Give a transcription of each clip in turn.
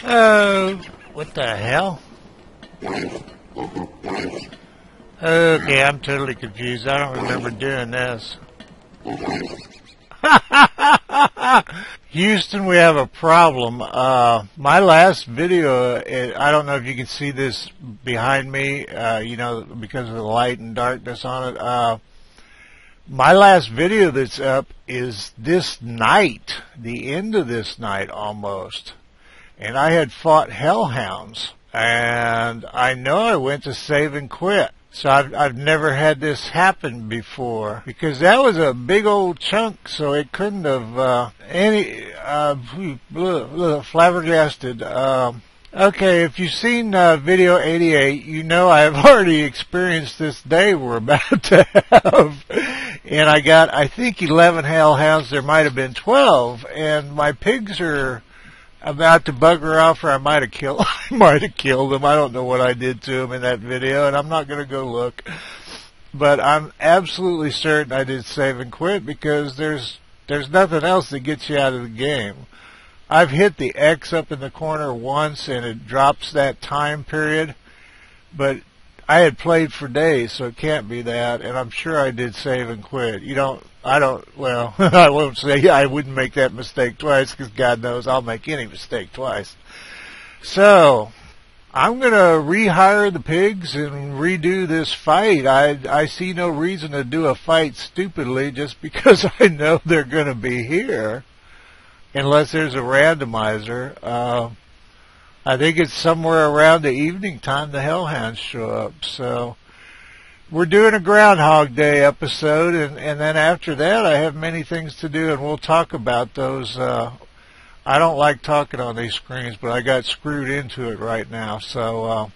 Oh, what the hell? Okay, I'm totally confused. I don't remember doing this. Houston, we have a problem. My last video, I don't know if you can see this behind me, you know, because of the light and darkness on it. My last video that's up is this night, the end of this night almost. And I had fought hellhounds. And I know I went to save and quit. So I've never had this happen before, because that was a big old chunk, so it couldn't have flabbergasted. Okay, if you've seen video 88, you know I've already experienced this day we're about to have. And I got, I think, 11 hellhounds. There might have been 12, and my pigs are about to bugger off, or I might have killed them. I don't know what I did to them in that video, and I'm not going to go look. But I'm absolutely certain I did save and quit, because there's nothing else that gets you out of the game. I've hit the X up in the corner once, and it drops that time period. But I had played for days, so it can't be that, and I'm sure I did save and quit. Well, I won't say I wouldn't make that mistake twice, because God knows I'll make any mistake twice. So, I'm going to rehire the pigs and redo this fight. I see no reason to do a fight stupidly just because I know they're going to be here, unless there's a randomizer. I think it's somewhere around the evening time the hellhounds show up. So we're doing a Groundhog Day episode, and then after that I have many things to do, and we'll talk about those. I don't like talking on these screens, but I got screwed into it right now. So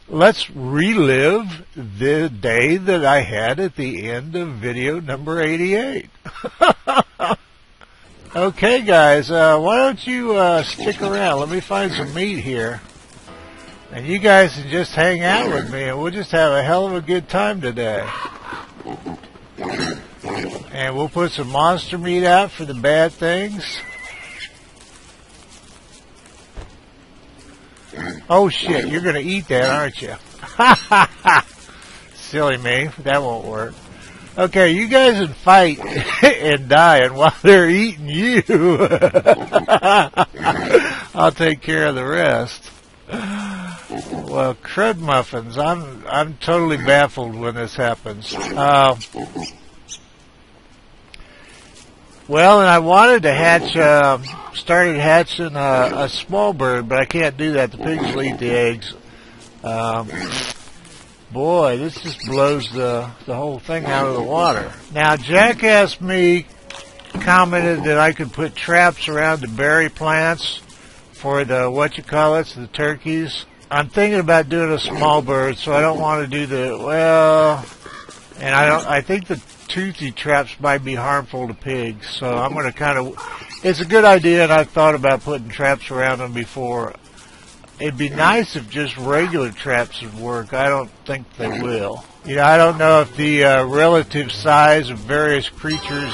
let's relive the day that I had at the end of video number 88. Okay, guys, why don't you stick around? Let me find some meat here. And you guys can just hang out with me, and we'll just have a hell of a good time today. And we'll put some monster meat out for the bad things. Oh, shit, you're going to eat that, aren't you? Silly me. That won't work. Okay, you guys can fight and die, and while they're eating you, I'll take care of the rest. Well, crud muffins, I'm totally baffled when this happens. Well, and I wanted to hatch, started hatching a small bird, but I can't do that. The pigs will eat the eggs. Boy, this just blows the whole thing out of the water. Now, Jackass Me commented that I could put traps around the berry plants for the, the turkeys. I'm thinking about doing a small bird, so I don't want to do and I think the toothy traps might be harmful to pigs, so I'm going to it's a good idea, and I've thought about putting traps around them before. It'd be nice if just regular traps would work. I don't think they will. You know, I don't know if the relative size of various creatures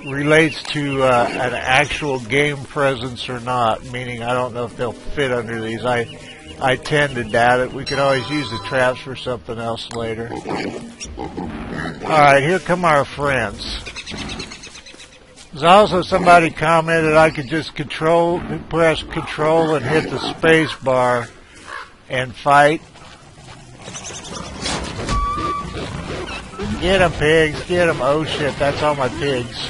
relates to an actual game presence or not, meaning I don't know if they'll fit under these. I tend to doubt it. We could always use the traps for something else later. Alright, here come our friends. There's also somebody commented I could just press control and hit the space bar and fight. Get them, pigs, get them. Oh shit, that's all my pigs.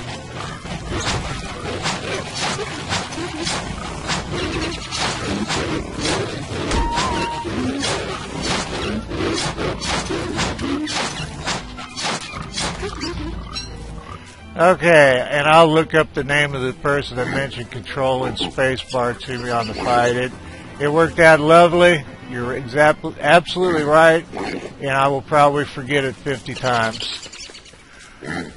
Okay, and I'll look up the name of the person that mentioned control and spacebar to me on the fight. It worked out lovely. You're absolutely right, and I will probably forget it 50 times.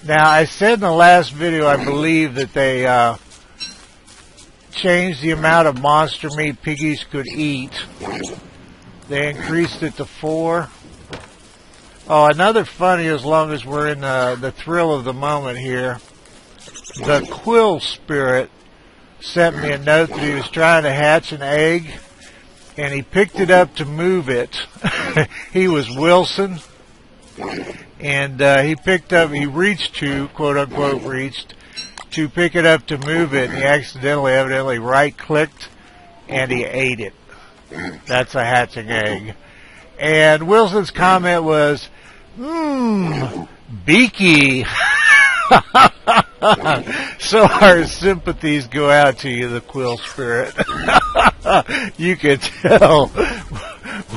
Now, I said in the last video, I believe that they changed the amount of monster meat piggies could eat. They increased it to 4. Oh, another funny, as long as we're in the thrill of the moment here, the quill spirit sent me a note that he was trying to hatch an egg, and he picked it up to move it. He was Wilson, and he reached to, quote unquote, reached to pick it up to move it, and he evidently right-clicked, and he ate it. That's a hatching egg. And Wilson's comment was, beaky. So our sympathies go out to you, the quill spirit. You can tell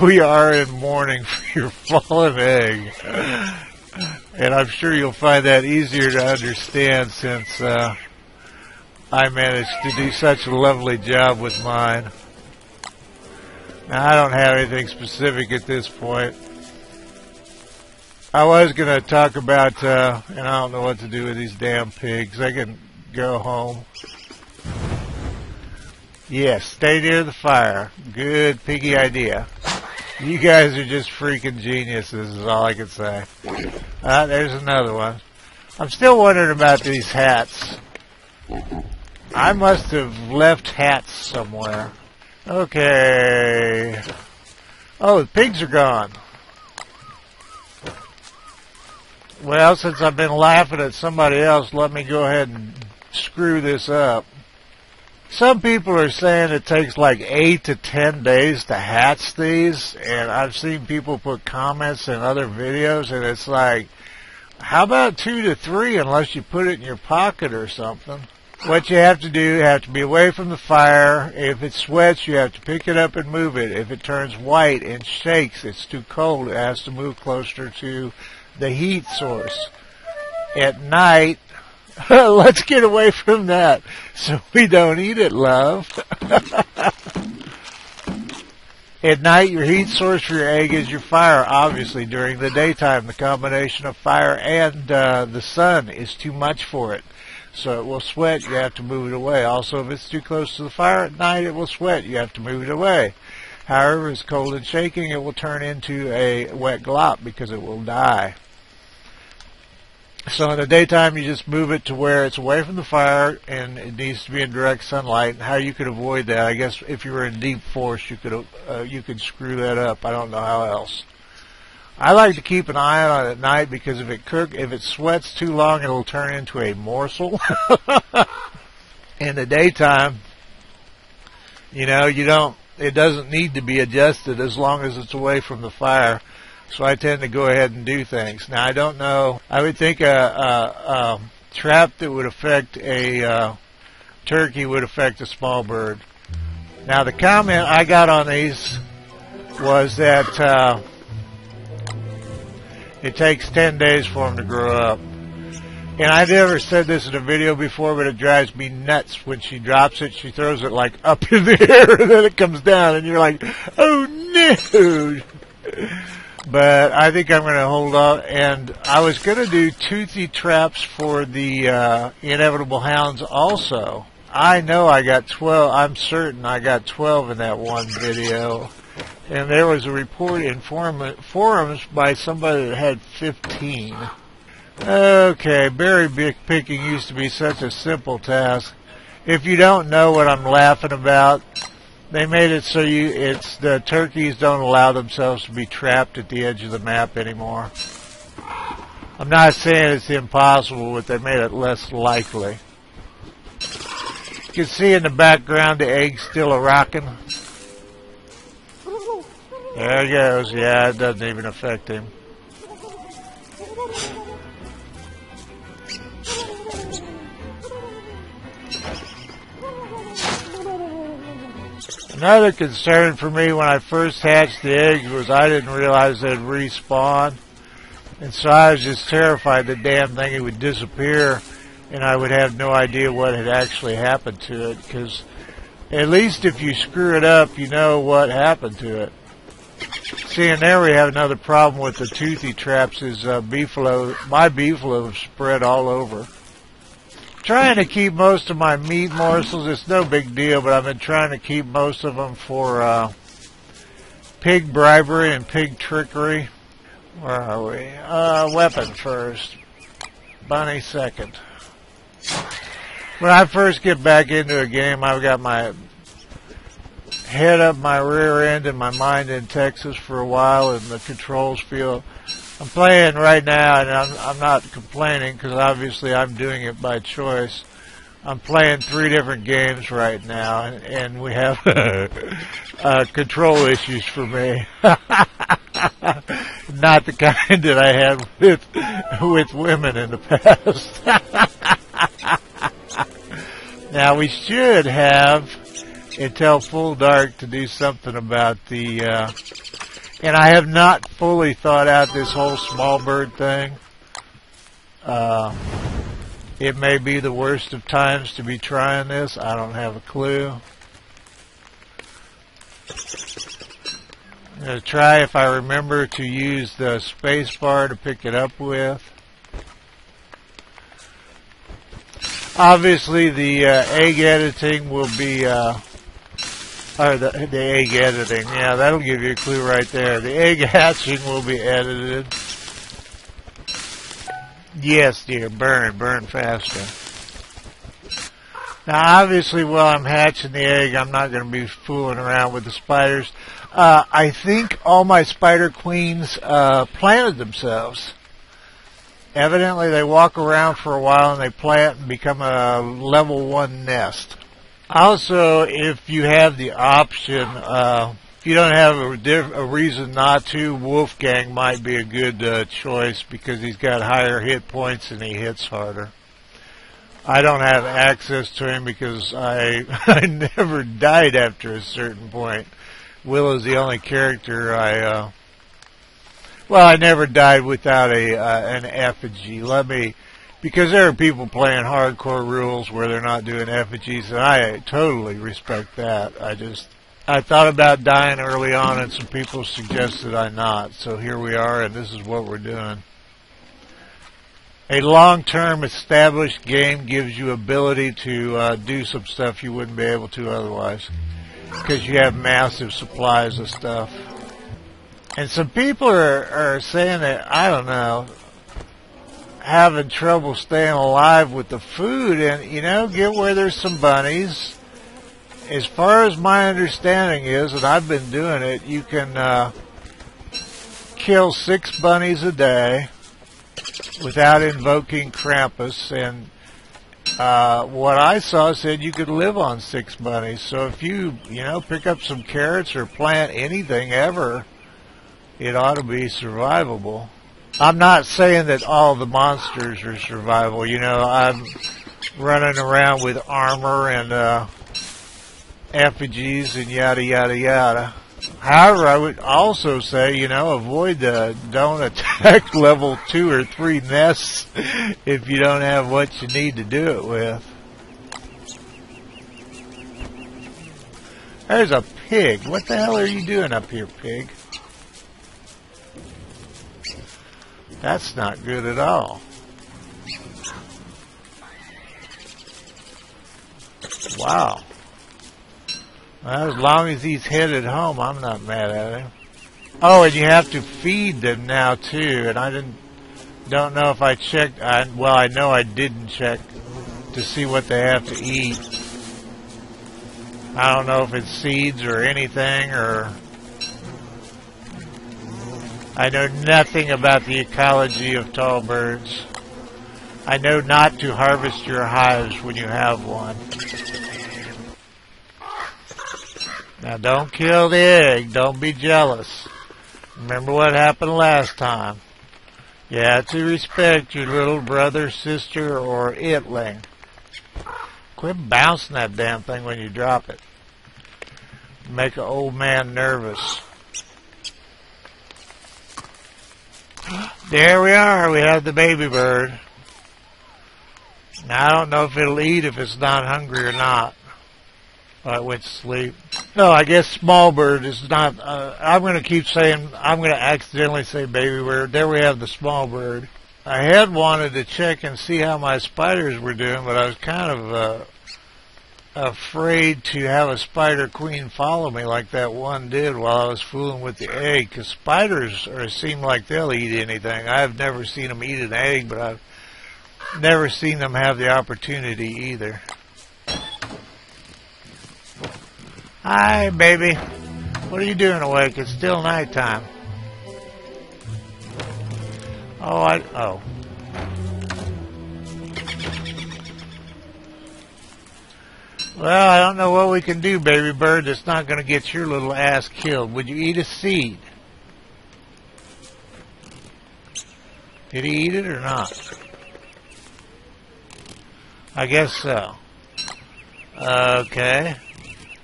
we are in mourning for your fallen egg. And I'm sure you'll find that easier to understand since I managed to do such a lovely job with mine. Now, I don't have anything specific at this point. I was going to talk about, and I don't know what to do with these damn pigs. I can go home. Yes, stay near the fire. Good piggy idea. You guys are just freaking geniuses is all I can say. There's another one. I'm still wondering about these hats. I must have left hats somewhere. Okay. Oh, the pigs are gone. Well, since I've been laughing at somebody else, let me go ahead and screw this up. Some people are saying it takes like 8 to 10 days to hatch these, and I've seen people put comments in other videos, and it's like, how about 2 to 3 unless you put it in your pocket or something? What you have to do, you have to be away from the fire. If it sweats, you have to pick it up and move it. If it turns white and shakes, it's too cold. It has to move closer to the heat source. At night, let's get away from that so we don't eat it, love. At night, your heat source for your egg is your fire. Obviously, during the daytime, the combination of fire and the sun is too much for it. So it will sweat. You have to move it away. Also, if it's too close to the fire at night, it will sweat. You have to move it away. However, if it's cold and shaking, it will turn into a wet glop because it will die. So in the daytime, you just move it to where it's away from the fire and it needs to be in direct sunlight. And how you could avoid that, I guess if you were in deep forest, you could screw that up. I don't know how else. I like to keep an eye on it at night because if it sweats too long, it'll turn into a morsel. In the daytime, it doesn't need to be adjusted as long as it's away from the fire. So I tend to go ahead and do things. Now, I don't know. I would think a trap that would affect a turkey would affect a small bird. Now, the comment I got on these was that it takes 10 days for them to grow up. And I've never said this in a video before, but it drives me nuts. When she drops it, she throws it like up in the air, and then it comes down, and you're like, oh no! But I think I'm going to hold off, and I was going to do toothy traps for the inevitable hounds also. I know I got 12, I'm certain I got 12 in that one video. And there was a report in forums by somebody that had 15. Okay, berry picking used to be such a simple task. If you don't know what I'm laughing about, they made it so the turkeys don't allow themselves to be trapped at the edge of the map anymore. I'm not saying it's impossible, but they made it less likely. You can see in the background the egg's still a-rocking. There he goes. Yeah, it doesn't even affect him. Another concern for me when I first hatched the eggs was I didn't realize they'd respawn. And so I was just terrified the damn thing would disappear and I would have no idea what had actually happened to it. Because at least if you screw it up, you know what happened to it. See, and there we have another problem with the toothy traps is my beefalo spread all over. Trying to keep most of my meat morsels. It's no big deal, but I've been trying to keep most of them for pig bribery and pig trickery. Where are we? Weapon first. Bunny second. When I first get back into a game, I've got my head up my rear end and my mind in Texas for a while, and the controls feel. I'm playing right now, and I'm not complaining because obviously I'm doing it by choice. I'm playing 3 different games right now, and we have control issues for me. Not the kind that I had with women in the past. Now we should have until full dark to do something about the, and I have not fully thought out this whole small bird thing. It may be the worst of times to be trying this. I don't have a clue. I'm going to try, if I remember, to use the space bar to pick it up with. Obviously, the egg editing will be, or the egg editing, yeah, that'll give you a clue right there. The egg hatching will be edited. Yes, dear, burn faster. Now, obviously, while I'm hatching the egg, I'm not going to be fooling around with the spiders. I think all my spider queens planted themselves. Evidently, they walk around for a while and they plant and become a level 1 nest. Also, if you have the option, if you don't have a reason not to, Wolfgang might be a good choice because he's got higher hit points and he hits harder. I don't have access to him because I never died after a certain point. Will is the only character I never died without an effigy. Because there are people playing hardcore rules where they're not doing effigies, and I totally respect that. I thought about dying early on, and some people suggested I not. So here we are, and this is what we're doing. A long-term established game gives you ability to do some stuff you wouldn't be able to otherwise, because you have massive supplies of stuff. And some people are saying that, I don't know, having trouble staying alive with the food, and, you know, get where there's some bunnies. As far as my understanding is, and I've been doing it, you can kill 6 bunnies a day without invoking Krampus, and what I saw said you could live on 6 bunnies. So if you pick up some carrots or plant anything ever, it ought to be survivable. I'm not saying that all the monsters are survivable. You know, I'm running around with armor and effigies and yada yada yada. However, I would also say, avoid don't attack level 2 or 3 nests if you don't have what you need to do it with. There's a pig. What the hell are you doing up here, pig? That's not good at all. Wow. Well, as long as he's headed home, I'm not mad at him. Oh, and you have to feed them now too. And I don't know if I checked. I know I didn't check to see what they have to eat. I don't know if it's seeds or anything, or I know nothing about the ecology of tall birds. I know not to harvest your hives when you have one. Now don't kill the egg. Don't be jealous. Remember what happened last time. You have to respect your little brother, sister, or itling. Quit bouncing that damn thing when you drop it. Make an old man nervous. There we are. We have the baby bird. Now, I don't know if it'll eat if it's not hungry or not. I went to sleep. No, I guess small bird is not. I'm going to keep saying, I'm going to accidentally say baby bird. There we have the small bird. I had wanted to check and see how my spiders were doing, but I was kind of afraid to have a spider queen follow me like that one did while I was fooling with the egg, because spiders seem like they'll eat anything. I've never seen them eat an egg, but Never seen them have the opportunity either. Hi, baby. What are you doing awake? It's still nighttime. Oh. Well, I don't know what we can do, baby bird, that's not going to get your little ass killed. Would you eat a seed? Did he eat it or not? I guess so. Okay.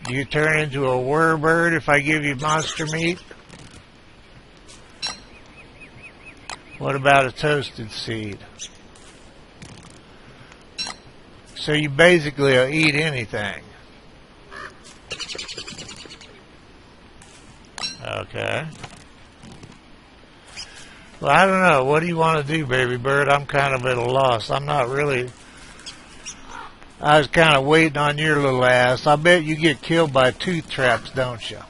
Do you turn into a whirbird if I give you monster meat? What about a toasted seed? So you basically will eat anything. Okay. Well, I don't know. What do you want to do, baby bird? I'm kind of at a loss. I'm not really... I was kind of waiting on your little ass. I bet you get killed by tooth traps, don't you?